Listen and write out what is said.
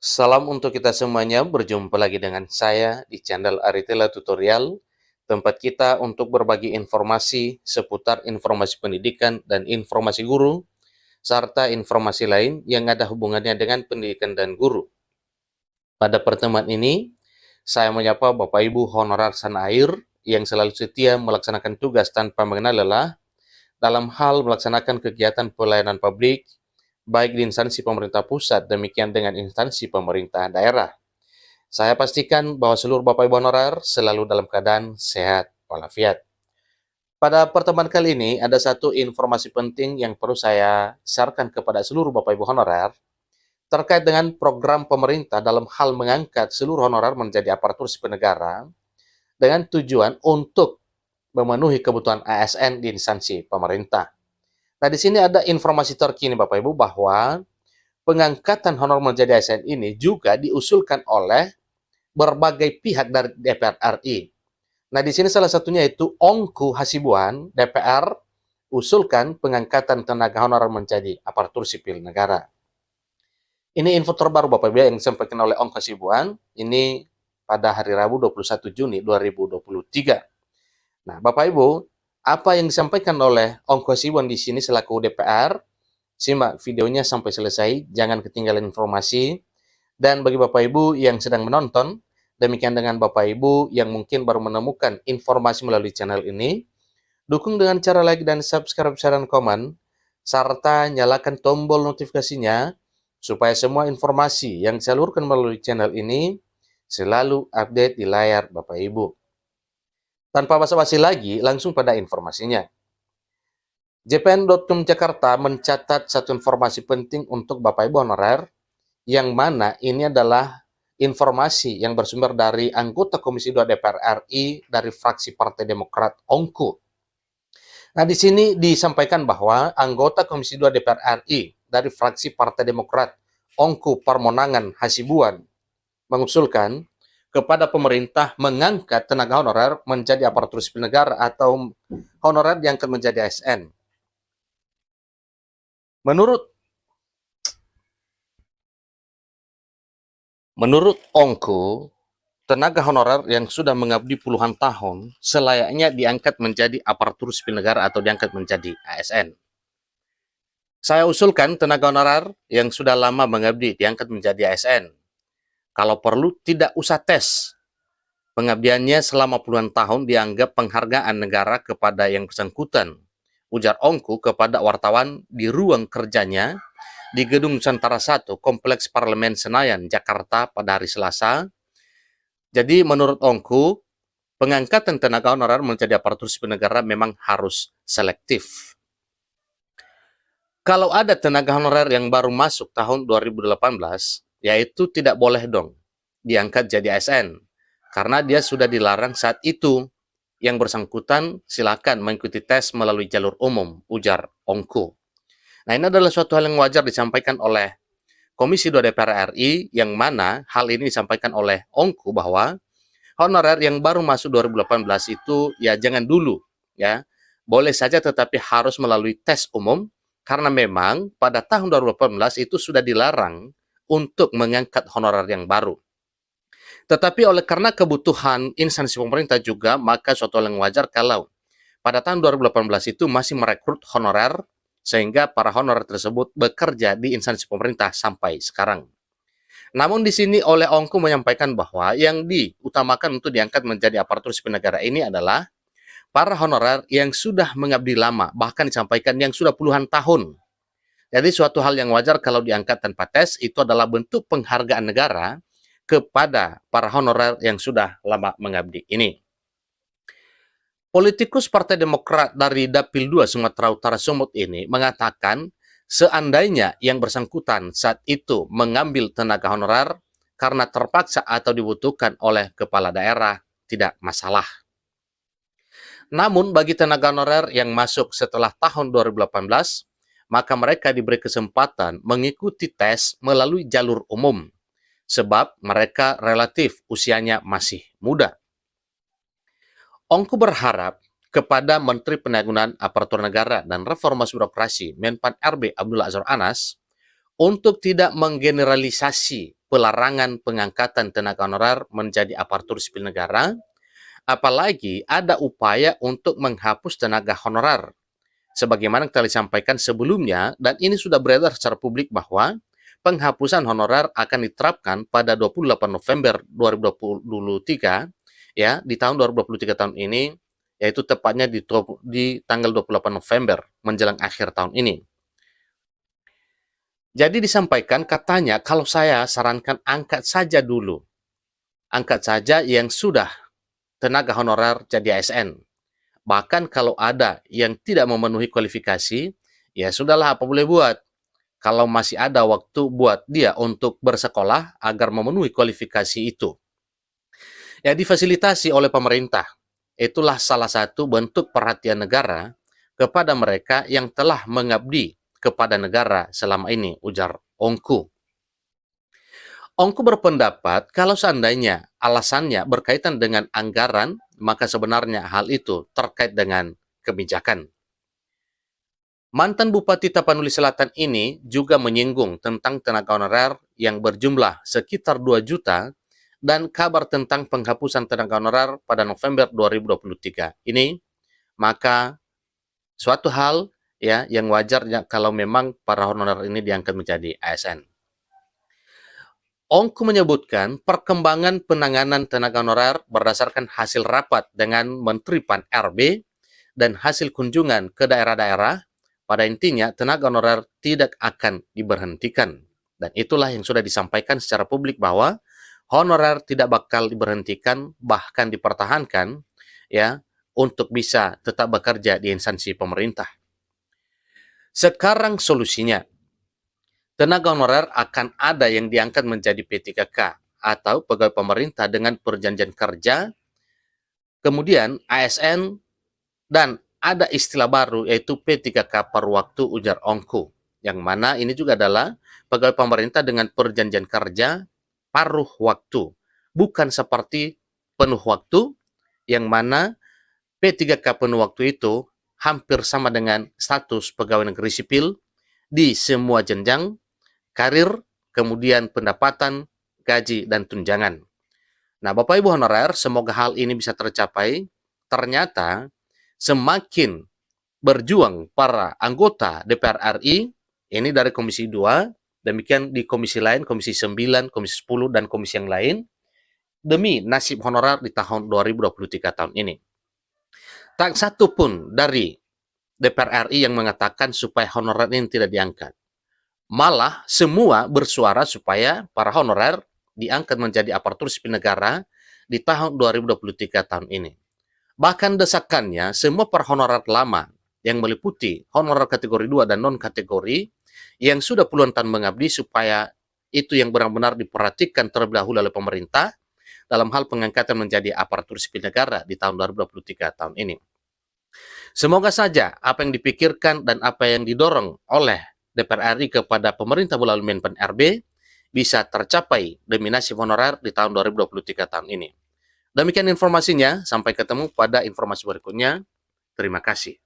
Salam untuk kita semuanya, berjumpa lagi dengan saya di channel Aritela Tutorial, tempat kita untuk berbagi informasi seputar informasi pendidikan dan informasi guru, serta informasi lain yang ada hubungannya dengan pendidikan dan guru. Pada pertemuan ini, saya menyapa Bapak Ibu honorer sana air yang selalu setia melaksanakan tugas tanpa mengenal lelah dalam hal melaksanakan kegiatan pelayanan publik, baik di instansi pemerintah pusat, demikian dengan instansi pemerintah daerah. Saya pastikan bahwa seluruh Bapak Ibu honorer selalu dalam keadaan sehat walafiat. Pada pertemuan kali ini, ada satu informasi penting yang perlu saya sharekan kepada seluruh Bapak Ibu honorer terkait dengan program pemerintah dalam hal mengangkat seluruh honorer menjadi aparatur sipil negara dengan tujuan untuk memenuhi kebutuhan ASN di instansi pemerintah. Nah, di sini ada informasi terkini Bapak Ibu bahwa pengangkatan honor menjadi ASN ini juga diusulkan oleh berbagai pihak dari DPR RI. Nah, di sini salah satunya itu Ongku Hasibuan, DPR, usulkan pengangkatan tenaga honorer menjadi aparatur sipil negara. Ini info terbaru Bapak Ibu yang disampaikan oleh Ongku Hasibuan, ini pada hari Rabu 21 Juni 2023. Nah, Bapak Ibu, apa yang disampaikan oleh Ongku Hasibuan di sini selaku DPR, simak videonya sampai selesai, jangan ketinggalan informasi. Dan bagi Bapak Ibu yang sedang menonton, demikian dengan Bapak Ibu yang mungkin baru menemukan informasi melalui channel ini, dukung dengan cara like dan subscribe, share, dan komen, serta nyalakan tombol notifikasinya, supaya semua informasi yang disalurkan melalui channel ini selalu update di layar Bapak Ibu. Tanpa basa-basi lagi, langsung pada informasinya. JPN.com Jakarta mencatat satu informasi penting untuk Bapak Ibu honorer, yang mana ini adalah informasi yang bersumber dari anggota Komisi 2 DPR RI dari fraksi Partai Demokrat Ongku. Nah, di sini disampaikan bahwa anggota Komisi 2 DPR RI dari fraksi Partai Demokrat Ongku Parmonangan Hasibuan mengusulkan kepada pemerintah mengangkat tenaga honorer menjadi aparatur sipil negara atau honorer yang akan menjadi ASN. Menurut Ongku, tenaga honorer yang sudah mengabdi puluhan tahun selayaknya diangkat menjadi aparatur sipil negara atau diangkat menjadi ASN. Saya usulkan tenaga honorer yang sudah lama mengabdi diangkat menjadi ASN. Kalau perlu tidak usah tes. Pengabdiannya selama puluhan tahun dianggap penghargaan negara kepada yang bersangkutan, ujar Ongku kepada wartawan di ruang kerjanya di Gedung Nusantara 1, Kompleks Parlemen Senayan, Jakarta pada hari Selasa. Jadi menurut Ongku, pengangkatan tenaga honorer menjadi aparatur sipil negara memang harus selektif. Kalau ada tenaga honorer yang baru masuk tahun 2018, yaitu tidak boleh dong diangkat jadi ASN, karena dia sudah dilarang saat itu. Yang bersangkutan silakan mengikuti tes melalui jalur umum, ujar Ongku. Nah, ini adalah suatu hal yang wajar disampaikan oleh Komisi 2 DPR RI, yang mana hal ini disampaikan oleh Ongku bahwa honorer yang baru masuk 2018 itu ya jangan dulu ya. Boleh saja tetapi harus melalui tes umum, karena memang pada tahun 2018 itu sudah dilarang untuk mengangkat honorer yang baru. Tetapi karena kebutuhan instansi pemerintah juga, maka suatu hal yang wajar kalau pada tahun 2018 itu masih merekrut honorer, sehingga para honorer tersebut bekerja di instansi pemerintah sampai sekarang. Namun di sini oleh Ongku menyampaikan bahwa yang diutamakan untuk diangkat menjadi aparatur sipil negara ini adalah para honorer yang sudah mengabdi lama, bahkan disampaikan yang sudah puluhan tahun. Jadi suatu hal yang wajar kalau diangkat tanpa tes, itu adalah bentuk penghargaan negara kepada para honorer yang sudah lama mengabdi ini. Politikus Partai Demokrat dari Dapil 2 Sumatera Utara Sumut ini mengatakan seandainya yang bersangkutan saat itu mengambil tenaga honorer karena terpaksa atau dibutuhkan oleh kepala daerah, tidak masalah. Namun bagi tenaga honorer yang masuk setelah tahun 2018, maka mereka diberi kesempatan mengikuti tes melalui jalur umum, sebab mereka relatif usianya masih muda. Ongku berharap kepada Menteri Penanggulangan Aparatur Negara dan Reformasi Birokrasi Menpan RB Abdullah Azwar Anas untuk tidak menggeneralisasi pelarangan pengangkatan tenaga honorer menjadi aparatur sipil negara, apalagi ada upaya untuk menghapus tenaga honorer. Sebagaimana telah disampaikan sebelumnya, dan ini sudah beredar secara publik bahwa penghapusan honorer akan diterapkan pada 28 November 2023, ya, di tahun 2023 tahun ini, yaitu tepatnya di tanggal 28 November menjelang akhir tahun ini. Jadi disampaikan katanya kalau saya sarankan angkat saja dulu. Angkat saja yang sudah tenaga honorer jadi ASN. Bahkan kalau ada yang tidak memenuhi kualifikasi, ya sudahlah apa boleh buat. Kalau masih ada waktu buat dia untuk bersekolah agar memenuhi kualifikasi itu. Ya difasilitasi oleh pemerintah. Itulah salah satu bentuk perhatian negara kepada mereka yang telah mengabdi kepada negara selama ini, ujar Ongku. Ongku berpendapat kalau seandainya alasannya berkaitan dengan anggaran, maka sebenarnya hal itu terkait dengan kebijakan. Mantan Bupati Tapanuli Selatan ini juga menyinggung tentang tenaga honorer yang berjumlah sekitar 2 juta dan kabar tentang penghapusan tenaga honorer pada November 2023. Ini maka suatu hal ya yang wajar ya, kalau memang para honorer ini diangkat menjadi ASN. Ongku menyebutkan perkembangan penanganan tenaga honorer berdasarkan hasil rapat dengan Menteri Pan-RB dan hasil kunjungan ke daerah-daerah. Pada intinya, tenaga honorer tidak akan diberhentikan. Dan itulah yang sudah disampaikan secara publik bahwa honorer tidak bakal diberhentikan, bahkan dipertahankan ya untuk bisa tetap bekerja di instansi pemerintah. Sekarang solusinya, tenaga honorer akan ada yang diangkat menjadi P3K atau pegawai pemerintah dengan perjanjian kerja, kemudian ASN, dan ada istilah baru yaitu P3K paruh waktu, ujar Ongku. Yang mana ini juga adalah pegawai pemerintah dengan perjanjian kerja paruh waktu. Bukan seperti penuh waktu, yang mana P3K penuh waktu itu hampir sama dengan status pegawai negeri sipil di semua jenjang, karir, kemudian pendapatan, gaji, dan tunjangan. Nah, Bapak Ibu honorer, semoga hal ini bisa tercapai. Ternyata semakin berjuang para anggota DPR RI, ini dari Komisi 2, demikian di komisi lain, Komisi 9, Komisi 10, dan komisi yang lain, demi nasib honorer di tahun 2023 tahun ini. Tak satu pun dari DPR RI yang mengatakan supaya honorer ini tidak diangkat. Malah semua bersuara supaya para honorer diangkat menjadi aparatur sipil negara di tahun 2023 tahun ini. Bahkan desakannya semua para honorer lama yang meliputi honorer kategori 2 dan non-kategori yang sudah puluhan tahun mengabdi supaya itu yang benar-benar diperhatikan terlebih dahulu oleh pemerintah dalam hal pengangkatan menjadi aparatur sipil negara di tahun 2023 tahun ini. Semoga saja apa yang dipikirkan dan apa yang didorong oleh DPR RI kepada pemerintah melalui Menpan RB bisa tercapai demi nasib honorer di tahun 2023 tahun ini. Demikian informasinya, sampai ketemu pada informasi berikutnya. Terima kasih.